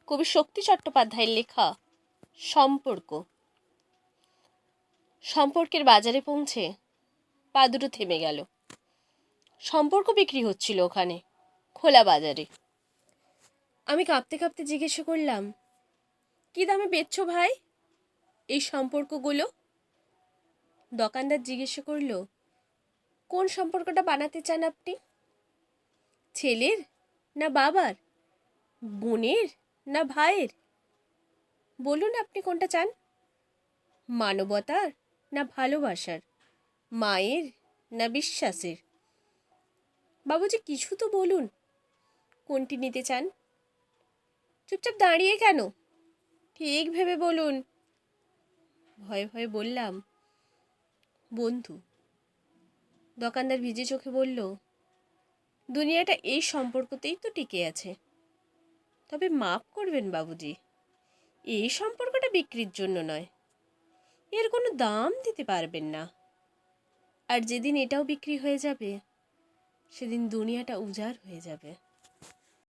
কবি শক্তি চট্টোপাধ্যায়ের লেখা সম্পর্ক। সম্পর্কের বাজারে পৌঁছে পা দুটো থেমে গেল। সম্পর্ক বিক্রি হচ্ছিল ওখানে, খোলা বাজারে। আমি কাঁপতে কাঁপতে জিজ্ঞেস করলাম, কী দামে বেচছো ভাই এই সম্পর্কগুলো? দোকানদার জিজ্ঞেস করল, কোন সম্পর্কটা বানাতে চান আপনি? ছেলের না বাবার, বোনের না ভাইয়ের? বলুন আপনি কোনটা চান? মানবতার না ভালোবাসার, মায়ের না বিশ্বাসের? বাবুজি কিছু তো বলুন, কোনটি নিতে চান? চুপচাপ দাঁড়িয়ে কেন? ঠিক ভেবে বলুন। ভয়ে ভয়ে বললাম, বন্ধু। দোকানদার ভিজে চোখে বলল, দুনিয়াটা এই সম্পর্কতেই তো টিকে আছে। তবে মাফ করবেন বাবুজি, এই সম্পর্কটা বিক্রির জন্য নয়। এর কোনো দাম দিতে পারবেন না। আর যেদিন এটাও বিক্রি হয়ে যাবে, সেদিন দুনিয়াটা উজাড় হয়ে যাবে।